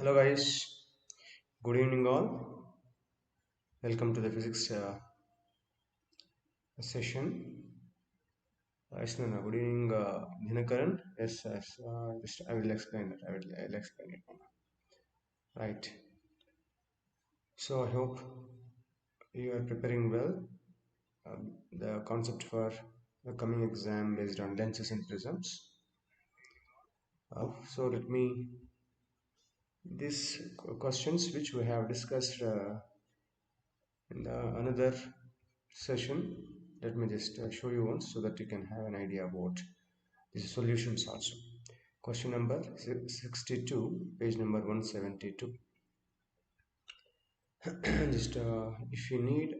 Hello guys, good evening all. Welcome to the physics session. Yes, no, good evening, Dhinakaran. Yes. Just I will explain it. I'll explain it now. Right. So I hope you are preparing well. The concept for the coming exam based on lenses and prisms. So let me these questions which we have discussed in the another session. Let me just show you once so that you can have an idea about these solutions also. Question number 62, page number 172. Just if you need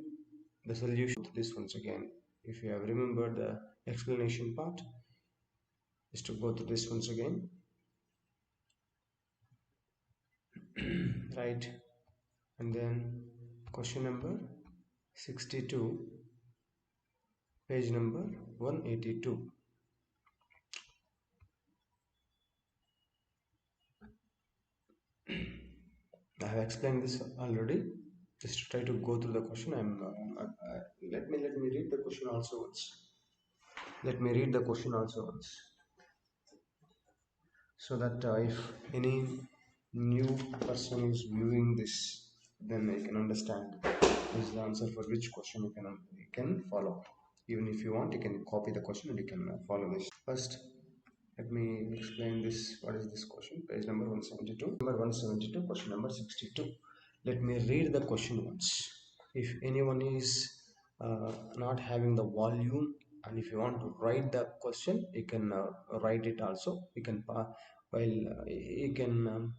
the solution to this once again, if you have remembered the explanation part, just to go to this once again. Right, and then question number 62, page number 182. I have explained this already. Just to try to go through the question. Let me read the question also once. Let me read the question also once, so that if any new person is viewing this, then they can understand this is the answer for which question you can follow. Even if you want, you can copy the question and you can follow this. First, let me explain this. What is this question? Page number 172. Number 172, question number 62. Let me read the question once. If anyone is not having the volume, and if you want to write the question, you can write it also. You can you can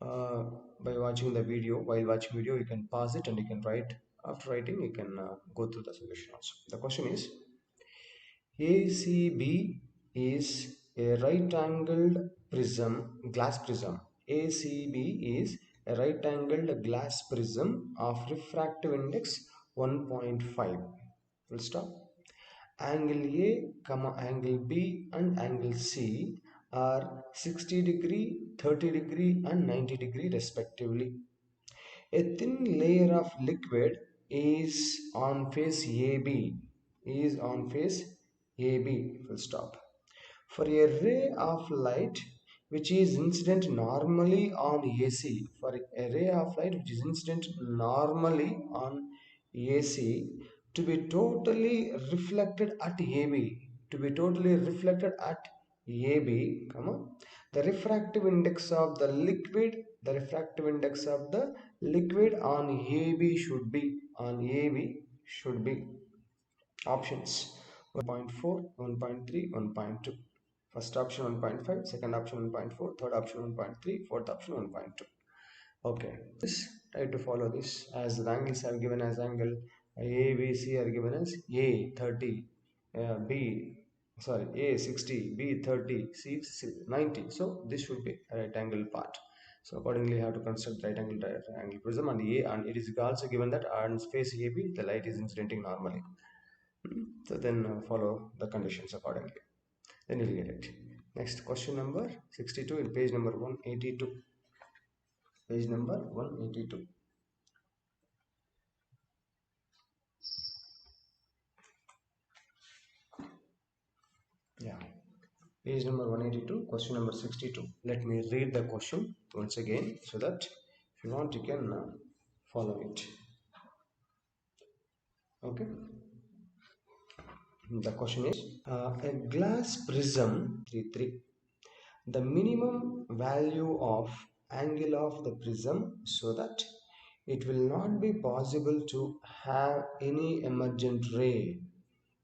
uh, by watching the video. While watching video, you can pause it and you can write. After writing, you can go through the solution also. The question is: ACB is a right-angled glass prism. ACB is a right-angled glass prism of refractive index 1.5. Full stop. Angle A, angle B and angle C are 60 degree, 30 degree and 90 degree respectively. A thin layer of liquid is on face AB. Full stop. For a ray of light which is incident normally on AC, to be totally reflected at AB, the refractive index of the liquid on AB should be options 1.4, 1.3, 1.2. First option 1.5, second option 1.4, third option 1.3, fourth option 1.2. Okay, this try to follow this as the angles are given as angle A, B, C are given as A 30, A 60, B 30, C 90. So this should be a right angle part. So accordingly, you have to construct right angle prism on the A, and it is also given that on face AB the light is incidenting normally. So then follow the conditions accordingly. Then you'll get it. Next, question number 62 in page number 182. Page number 182. Yeah. Page number 182, question number 62. Let me read the question once again so that if you want you can follow it. Okay. The question is a glass prism 33. The minimum value of angle of the prism so that it will not be possible to have any emergent ray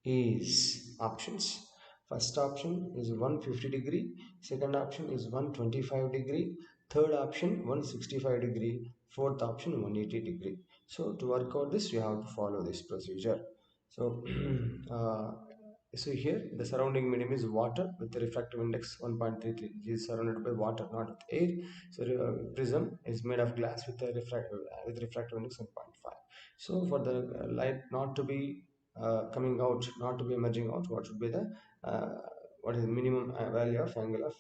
is options. First option is 150 degree, second option is 125 degree, third option 165 degree, fourth option 180 degree. So to work out this, you have to follow this procedure. So so here the surrounding medium is water with the refractive index 1.33. It is surrounded by water, not with air. So prism is made of glass with a refractive index 1.5. So for the light not to be coming out, not to be emerging out, what should be the what is the minimum value of angle of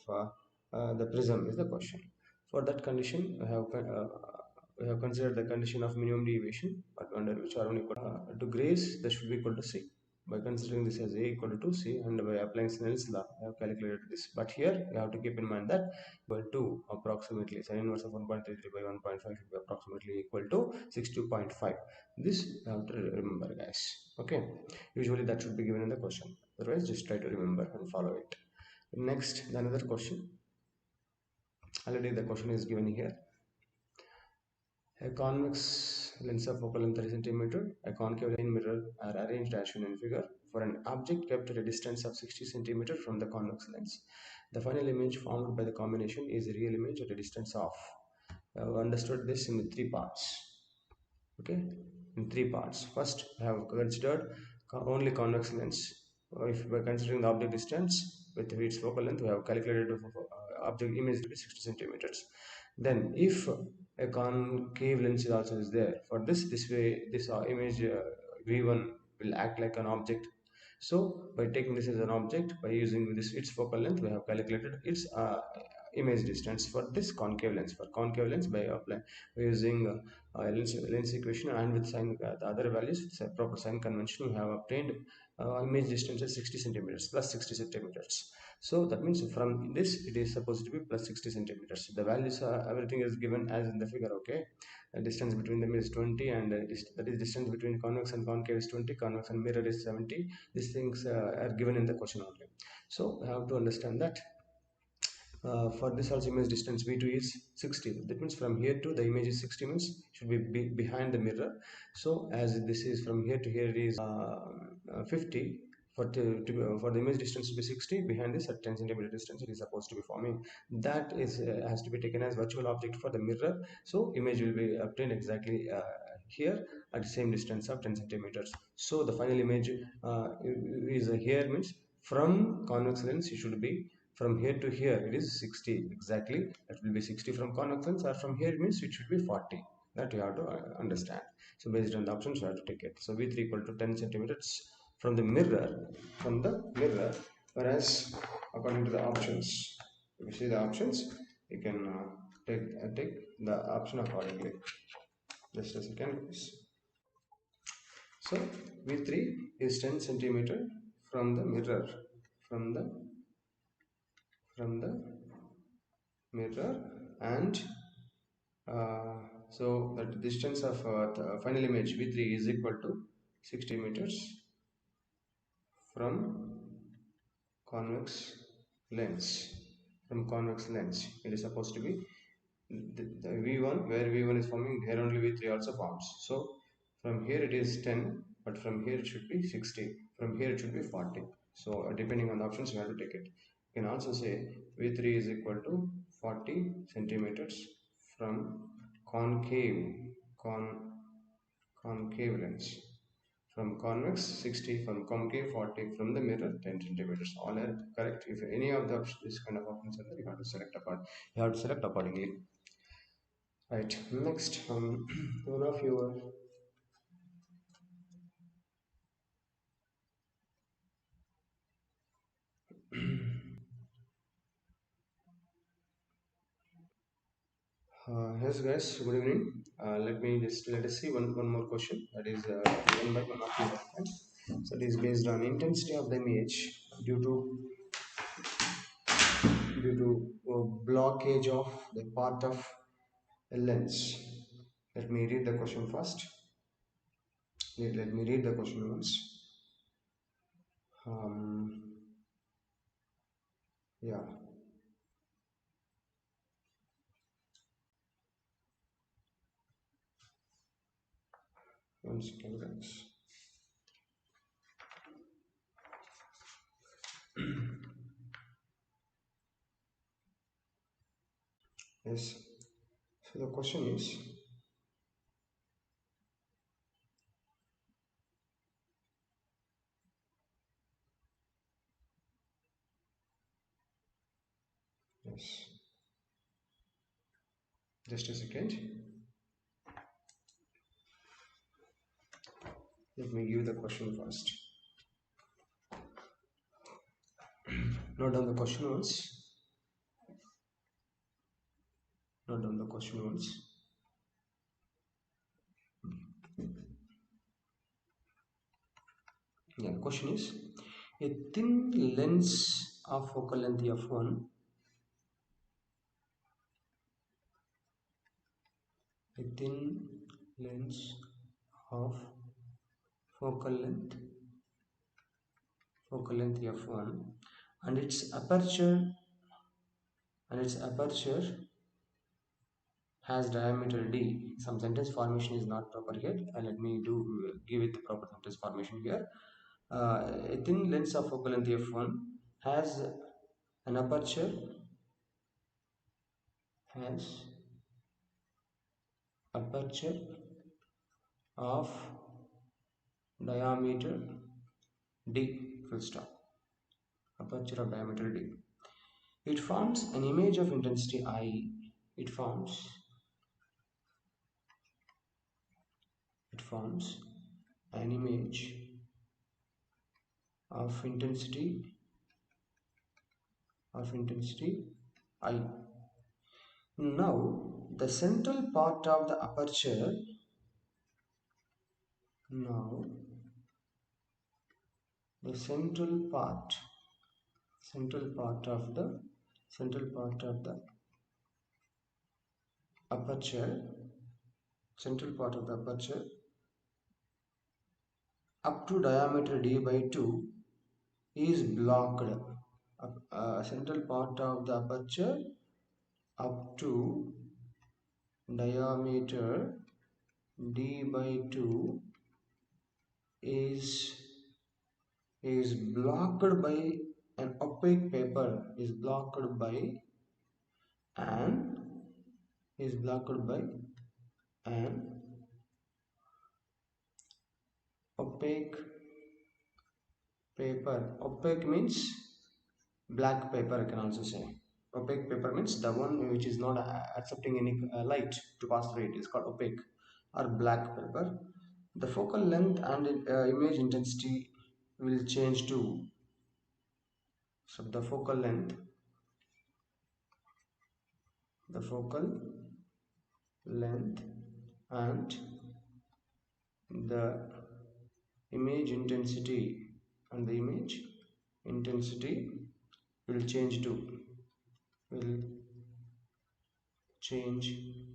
the prism is the question. For that condition, we have considered the condition of minimum deviation, but under which r1 equal to grace, that should be equal to c. By considering this as a equal to 2c and by applying Snell's law, I have calculated this. But here you have to keep in mind that equal to approximately sin inverse of 1.33 by 1.5 should be approximately equal to 62.5. This you have to remember, guys. Okay, usually that should be given in the question. Otherwise, just try to remember and follow it. Next, another question. Already the question is given here. A convex lens of focal length 30 cm, a concave line mirror are arranged as shown in figure for an object kept at a distance of 60 cm from the convex lens. The final image formed by the combination is a real image at a distance of. I have understood this in 3 parts. Okay, in 3 parts. First, I have considered only convex lens. If by considering the object distance with its focal length, we have calculated object image to be 60 centimeters. Then, if a concave lens is also is there, for this way, this image v1 will act like an object. So, by taking this as an object, by using this its focal length, we have calculated its image distance for this concave lens. For concave lens, by using lens equation and with sign the other values with proper sign convention, we have obtained image distance at 60 centimeters plus 60 centimeters. So that means from this it is supposed to be plus 60 centimeters. The values everything is given as in the figure. Okay, the distance between them is 20 and that is distance between convex and concave is 20, convex and mirror is 70. These things are given in the question only. So I have to understand that for this also image distance v2 is 60. That means from here to the image is 60 means should be behind the mirror. So as this is from here to here it is 50. For the image distance to be 60, behind this at 10 centimeter distance it is supposed to be forming. That is has to be taken as virtual object for the mirror. So image will be obtained exactly here at the same distance of 10 centimeters. So the final image is here means from convex lens it should be from here to here it is 60 exactly. That will be 60 from convex lens, or from here it means it should be 40. That you have to understand. So based on the options you have to take it. So v3 equal to 10 centimeters from the mirror, whereas according to the options, if you see the options you can take the option accordingly. Just a second please. So v3 is 10 centimeter from the mirror, from the mirror, and so the distance of the final image v3 is equal to 60 meters from convex lens. From convex lens it is supposed to be the v1, where v1 is forming, here only v3 also forms. So from here it is 10, but from here it should be 60, from here it should be 40. So depending on the options you have to take it. You can also say v3 is equal to 40 centimeters from concave concave lens. From convex 60, from concave 40, from the mirror 10 centimeters. All are correct. If any of the this kind of options are there, you have to select accordingly. Right. Next, one of your yes, guys. Good evening. Let us see one more question that is given by one of your friends. So it is based on intensity of the image due to blockage of the part of a lens. Let me read the question first. Let me read the question once. Yeah. One second, guys. Yes. So the question is, yes. Just a second. Let me give the question first. Note down the question once. Note down the question once. Yeah, the question is, a thin lens of focal length f1, a thin lens of focal length f1, and its aperture has diameter d. Some sentence formation is not proper here. Let me give it the proper sentence formation here. A thin lens of focal length f1 has an has aperture of diameter d, full stop. Aperture of diameter d. It forms an image of intensity I. It forms an image of intensity I. Now the central part of the aperture now the central part of the aperture up to diameter d by 2 is blocked. Central part of the aperture up to diameter d by 2 is blocked by an opaque paper, is blocked by an opaque paper. Opaque means black paper, I can also say. Opaque paper means the one which is not accepting any light to pass through it is called opaque or black paper. The focal length and image intensity will change too. So the focal length and the image intensity will change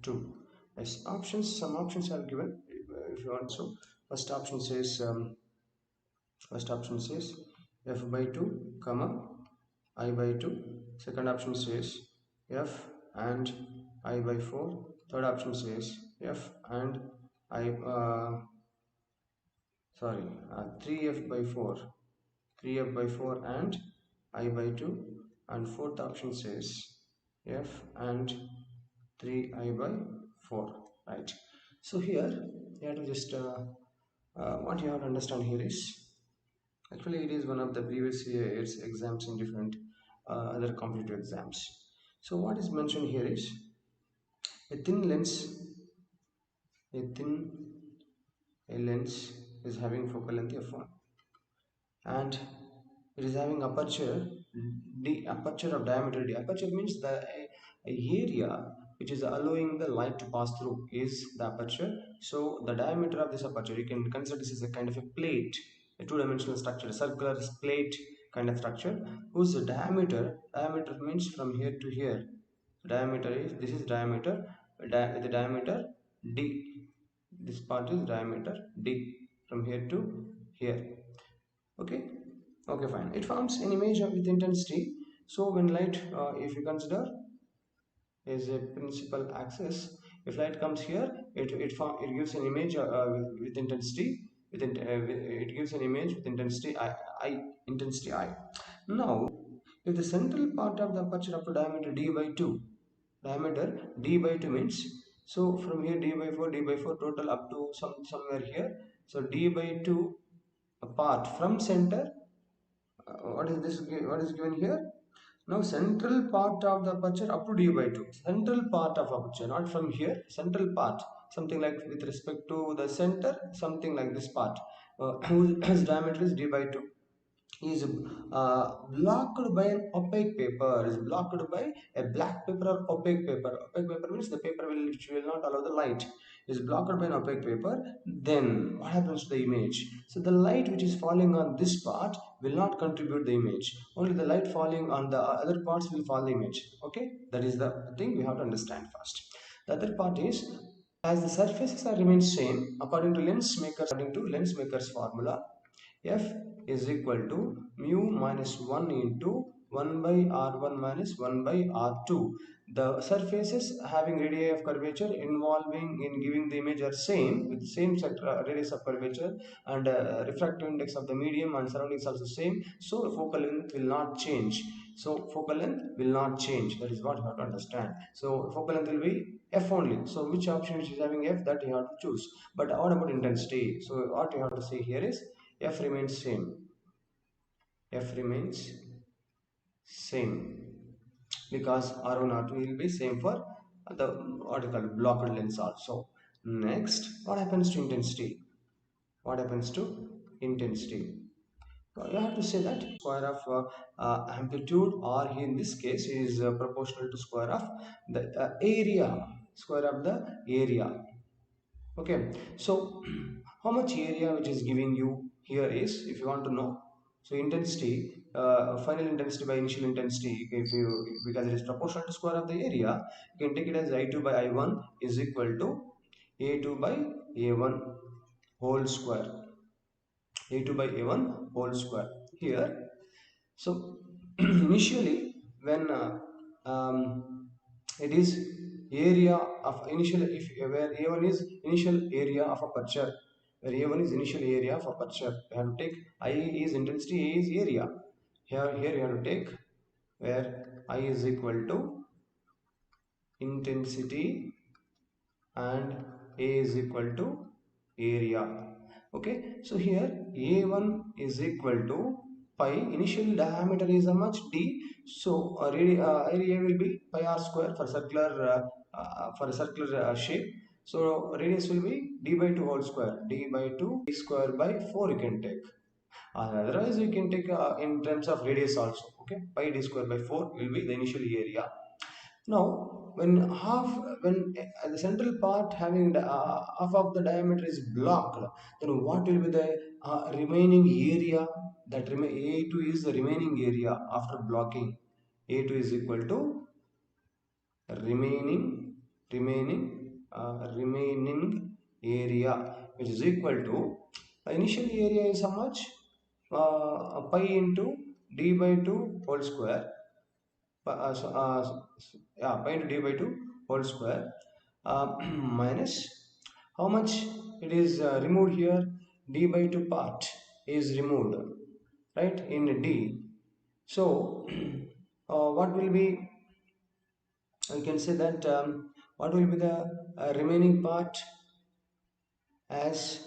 too. As options, some options are given if you want. So first option says f by 2 comma I by 2. Second option says f and I by 4. Third option says f and I 3f by 4, and I by 2. And fourth option says f and 3I by 4, right? So here you have to just what you have to understand here is, actually it is one of the previous year's exams in different other competitive exams. So what is mentioned here is a thin lens a thin a lens is having focal length f1 and it is having aperture of diameter d. Aperture means the area which is allowing the light to pass through is the aperture. So the diameter of this aperture, you can consider this as a kind of a plate, a two-dimensional structure, a circular plate kind of structure, whose diameter means from here to here. Diameter is, this is diameter with the diameter d. This part is diameter d from here to here. Okay, fine. It forms an image with intensity. So when light, if you consider is a principal axis, if light comes here, it gives an image with intensity. It gives an image with intensity I. Now if the central part of the aperture up to diameter d by 2, diameter d by 2 means, so from here d by 4 total up to somewhere here. So d by 2 apart from center, what is this, what is given here? Now central part of the aperture up to d by 2, central part of aperture, not from here, central part, something like with respect to the center, something like this part, whose diameter is d by 2. is blocked by an opaque paper, is blocked by a black paper or opaque paper. Opaque paper means the paper which will not allow the light, is blocked by an opaque paper. Then what happens to the image? So the light which is falling on this part will not contribute the image, only the light falling on the other parts will fall the image. Okay, that is the thing we have to understand first. The other part is, as the surfaces are remain same according to lens makers formula, F is equal to mu minus 1 into 1 by R1 minus 1 by R2. The surfaces having radii of curvature involving in giving the image are same with same radius of curvature, and refractive index of the medium and surroundings also same. So focal length will not change. That is what you have to understand. So focal length will be F only. So which option which is having F, that you have to choose. But what about intensity? So what you have to say here is F remains same. F remains same because R1 R2 will be same for the what you call blocked lens also. Next, what happens to intensity? What happens to intensity? You have to say that square of amplitude, or in this case is proportional to square of the area, square of the area. Okay, so how much area which is giving you here is, if you want to know, so intensity, final intensity by initial intensity, if you, because it is proportional to square of the area, you can take it as I2 by I1 is equal to A2 by A1 whole square. A2 by A1 whole square here. So initially when it is area of initial, if where A1 is initial area of aperture, where A1 is initial area of aperture, you have to take I is intensity, A is area. Here you have to take where I is equal to intensity and A is equal to area. Okay, so here A1 is equal to pi, initial diameter is how much, d, so area will be pi r square for a circular shape. So radius will be d by 2 whole square, d by 2, d square by 4 you can take. Otherwise you can take in terms of radius also. Okay, pi d square by 4 will be the initial area. Now, when the central part having half of the diameter is blocked, then what will be the remaining area? That A2 is the remaining area after blocking. A2 is equal to remaining area, which is equal to initial area is how much? Pi into d by 2 whole square, yeah, pi into d by 2 whole square, minus how much it is removed here, d by 2 part is removed, right, in d. So what will be, you can say that what will be the remaining part, as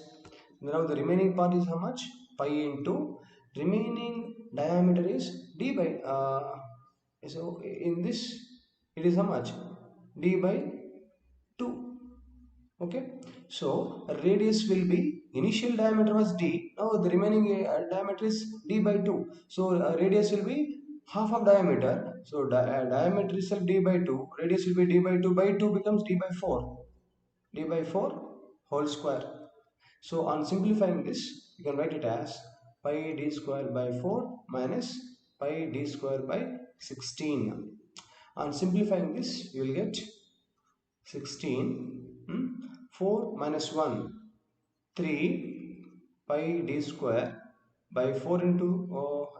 now the remaining part is how much, pi into remaining diameter is d by so in this it is how much, d by 2. Okay, so radius will be, initial diameter was d, now the remaining diameter is d by 2, so radius will be half of diameter, so diameter itself d by 2, radius will be d by 2 by 2 becomes d by 4, d by 4 whole square. So on simplifying this, you can write it as pi d square by 4 minus pi d square by 16. On simplifying this, you will get 16, 4 minus 1, 3 pi d square by 4 into,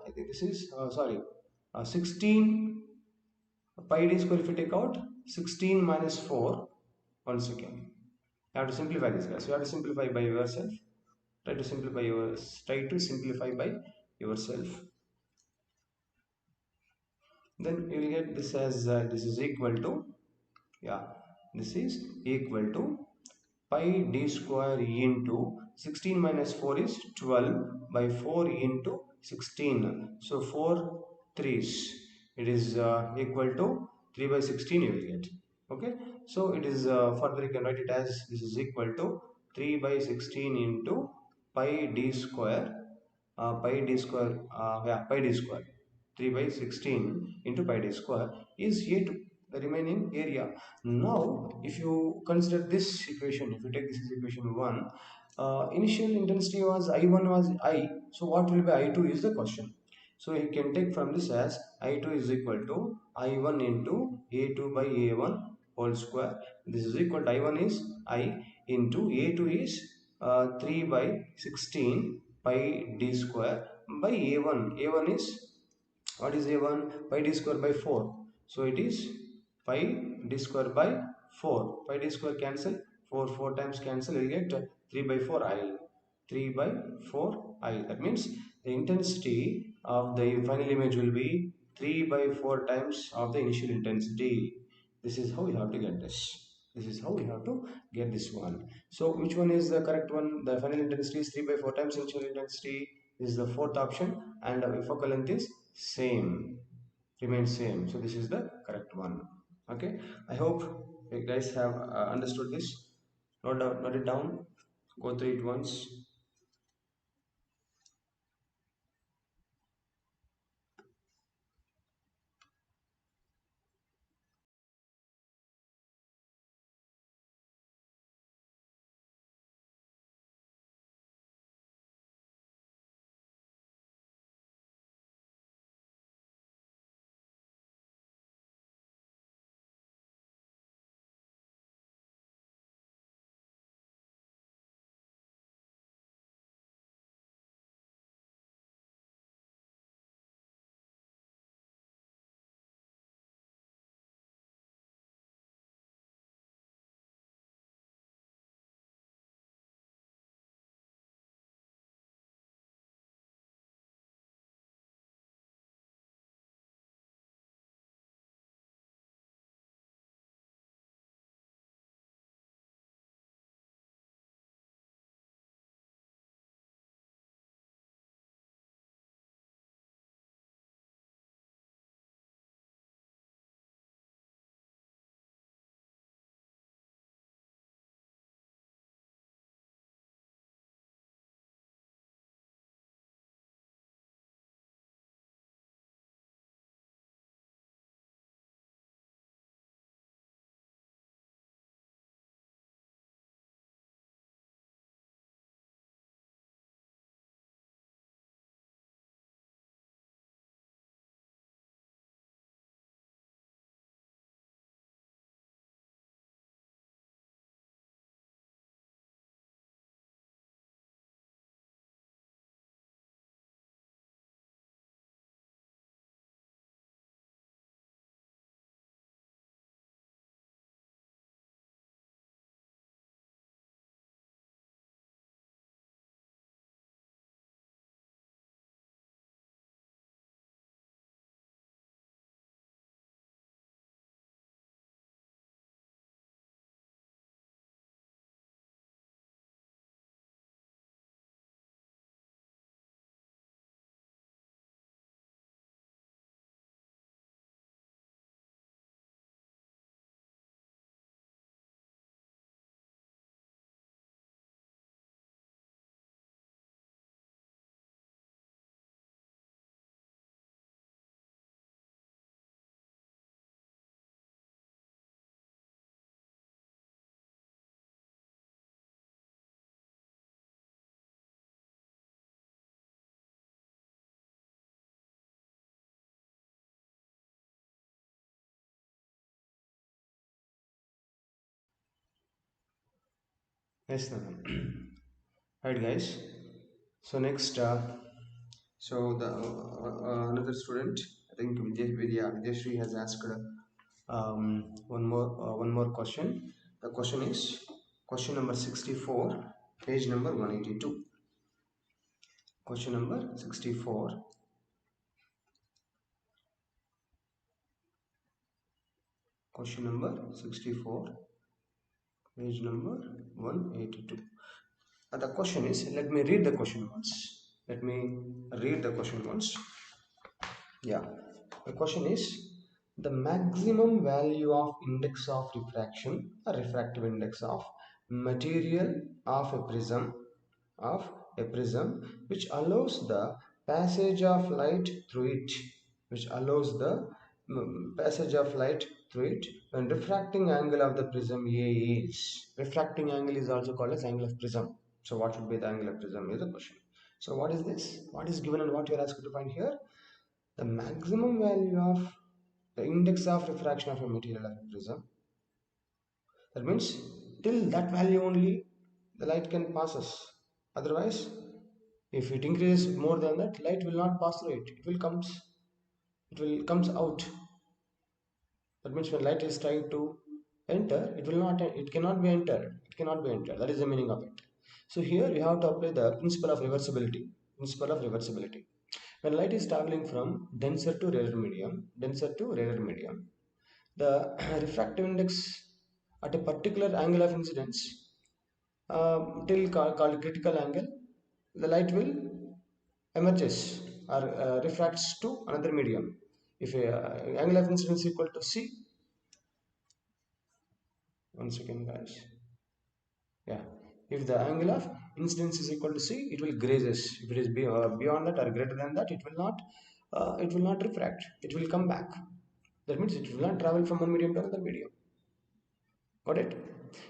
I think this is, sorry, 16 pi d square, if you take out 16 minus 4, once again. You have to simplify this, guys. You have to simplify by yourself. Try to simplify by yourself. Then you will get this as this is equal to, yeah, this is equal to pi d square into 16 minus 4 is 12 by 4 into 16. So 4 threes, it is equal to 3 by 16 you will get. Okay, so it is further you can write it as this is equal to 3 by 16 into pi d square pi d square, pi d square, 3 by 16 into pi d square is A2, the remaining area. Now if you consider this equation, if you take this as equation 1, initial intensity was I1 was I, so what will be I2 is the question. So you can take from this as I2 is equal to I1 into A2 by A1 whole square. This is equal to I1 is I into A2 is 3 by 16 pi d square by A1. A1 is, what is A1? Pi d square by 4. So it is pi d square by 4. Pi d square cancel. 4 times cancel. You get 3 by 4 I. 3 by 4 I. That means the intensity of the final image will be 3 by 4 times of the initial intensity. This is how you have to get this. This is how we have to get this one. So which one is the correct one? The final intensity is 3 by 4 times initial intensity. This is the fourth option, and the focal length is same, remains same. So this is the correct one. Okay, I hope you guys have understood this. Note it down, go through it once. Yes, Naman. Right, guys. So next, so the another student, I think Vijayashri has asked one more question. The question is question number 64, page number 182. Question number 64. Question number 64, page number 182. The question is, let me read the question once. Let me read the question once. Yeah, the question is, the maximum value of index of refraction, a refractive index of material of a prism of a prism which allows the passage of light through it, which allows the passage of light through it when refracting angle of the prism A is. Refracting angle is also called as angle of prism. So what should be the angle of prism is the question. So what is this? What is given and what you are asked to find here? The maximum value of the index of refraction of a material of a prism. That means till that value only the light can pass us. Otherwise, if it increases more than that, light will not pass through it. It will comes out. That means when light is trying to enter, it cannot be entered. It cannot be entered. That is the meaning of it. So here you have to apply the principle of reversibility. Principle of reversibility. When light is traveling from denser to rarer medium, the refractive index at a particular angle of incidence till called critical angle, the light will emerges or refracts to another medium. If angle of incidence is equal to c, one second guys, yeah, if the angle of incidence is equal to c, it will grazes. If it is beyond that or greater than that, it will not refract. It will come back. That means it will not travel from one medium to another medium. Got it?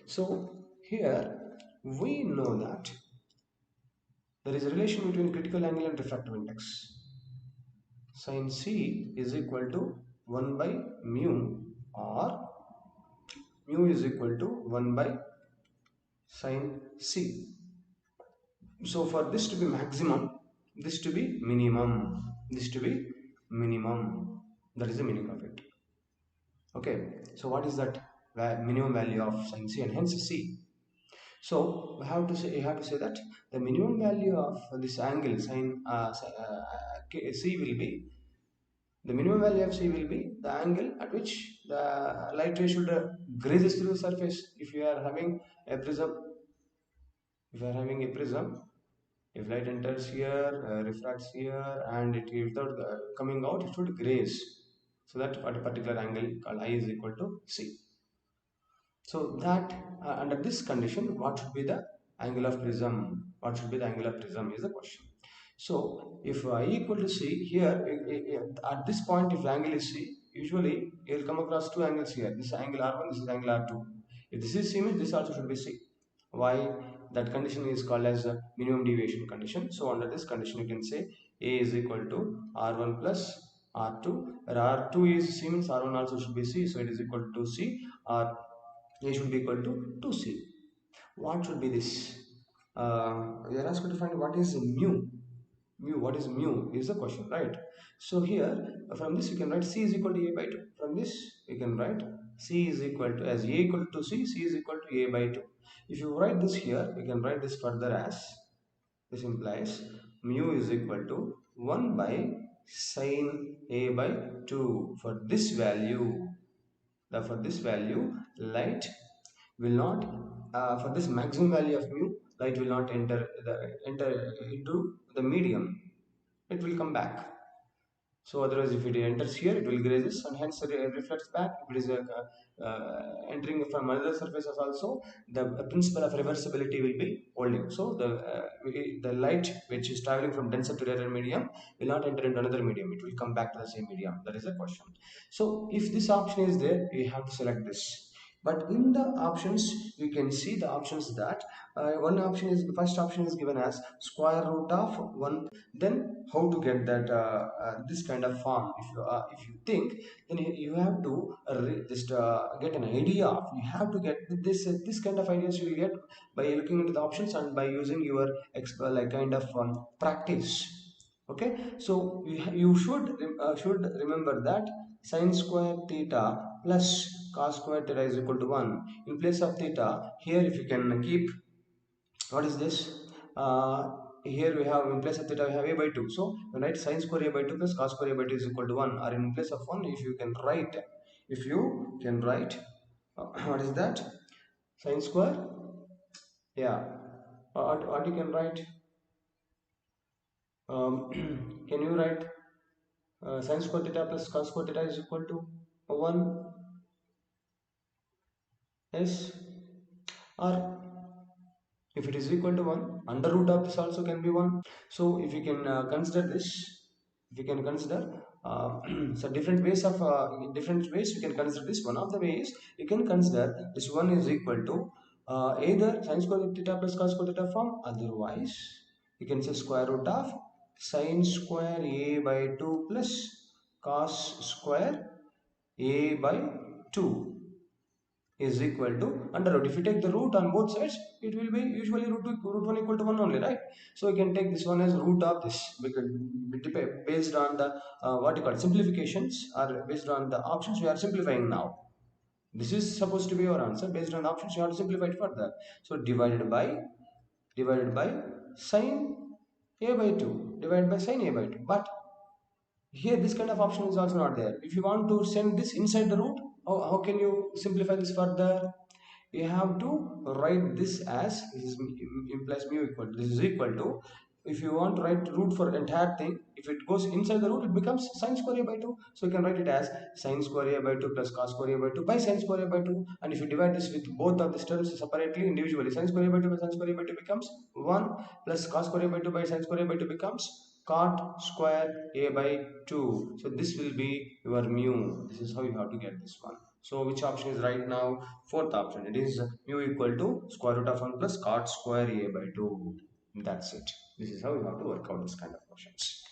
So here we know that there is a relation between critical angle and refractive index. Sin c is equal to 1 by mu, or mu is equal to 1 by sin c. So for this to be maximum, this to be minimum, this to be minimum. That is the meaning of it. Okay. So what is that minimum value of sin c and hence c? So you have to say that the minimum value of this angle sin c will be, the minimum value of c will be the angle at which the light ray should grazes through the surface. If you are having a prism, if you are having a prism, if light enters here, refracts here, and it without coming out, it should graze. So that at a particular angle called I is equal to c. So that under this condition, what should be the angle of prism? What should be the angle of prism is the question. So if I equal to c here, at this point, if the angle is c, usually you will come across two angles here. This angle R1, this is angle R2. If this is c, means this also should be c. Why? That condition is called as a minimum deviation condition. So under this condition, you can say A is equal to R1 plus R2, where R2 is c, means R1 also should be c, so it is equal to c, or A should be equal to 2c. What should be this? We are asked to find what is mu. What is mu is the question, right? So here, from this you can write c is equal to a by 2. From this you can write c is equal to, as a equal to c, c is equal to a by 2. If you write this here, you can write this further as, this implies mu is equal to 1 by sin a by 2. For this value, light will not, for this maximum value of mu, light will not enter into the medium. It will come back. So otherwise, if it enters here, it will grazes and hence reflects back. If it is entering from other surfaces also, the principle of reversibility will be holding. So the light which is traveling from denser to rarer medium will not enter into another medium. It will come back to the same medium. That is the question. So if this option is there, we have to select this. But in the options, you can see the options that one option is, the first option is given as square root of 1. Then how to get that this kind of form? If you think, then you have to just get an idea of, you have to get this kind of ideas you will get by looking into the options and by using your like kind of practice. Okay, so you should remember that sin square theta plus cos square theta is equal to 1. In place of theta, here if you can keep, what is this? Here we have, in place of theta we have a by 2. So when write sin square a by 2 plus cos square a by 2 is equal to 1, or in place of 1, if you can write what is that? Sin square, yeah, what you can write, can you write sin square theta plus cos square theta is equal to 1? Yes, or If it is equal to 1, under root of this also can be 1. So if you can consider this, if you can consider so different ways of in different ways you can consider this. One of the ways you can consider this 1 is equal to either sin square theta plus cos square theta form, otherwise you can say square root of sin square a by 2 plus cos square a by 2 is equal to under root. If you take the root on both sides, it will be usually root 1 equal to 1 only, right? So you can take this one as root of this, because based on the what you call simplifications, or based on the options we are simplifying now. This is supposed to be your answer. Based on the options you have to simplify it further. So divided by sine a by 2, divided by sine a by 2. But here this kind of option is also not there. If you want to send this inside the root, how can you simplify this further? You have to write this as, this is implies mu equal, this is equal to, if you want to write root for entire thing, if it goes inside the root, it becomes sine square a by 2. So you can write it as sine square a by 2 plus cos square a by 2 by sine square a by 2. And if you divide this with both of these terms separately, individually, sine square a by 2 by sine square a by 2 becomes 1, plus cos square a by 2 by sine square a by 2 becomes cot square a by 2. So this will be your mu. This is how you have to get this one. So which option is right now? Fourth option. It is mu equal to square root of 1 plus cot square a by 2. That's it. This is how you have to work out this kind of questions.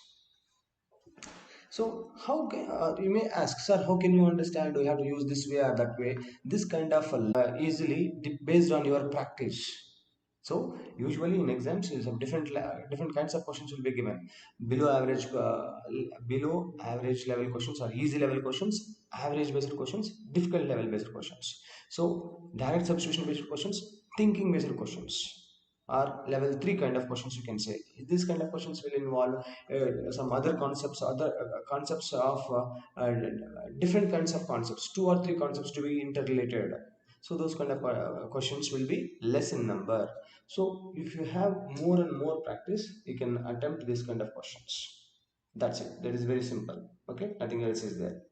So how can, you may ask, sir, how can you understand? Do you have to use this way or that way? This kind of easily based on your practice. So usually in exams, some different kinds of questions will be given. Below average level questions, or easy level questions, average based questions, difficult level based questions. So direct substitution based questions, thinking based questions, or level 3 kind of questions you can say. These kind of questions will involve some other concepts, other concepts of different kinds of concepts, 2 or 3 concepts to be interrelated. So those kind of questions will be less in number. So if you have more and more practice, you can attempt this kind of questions. That's it. That is very simple. Okay, nothing else is there.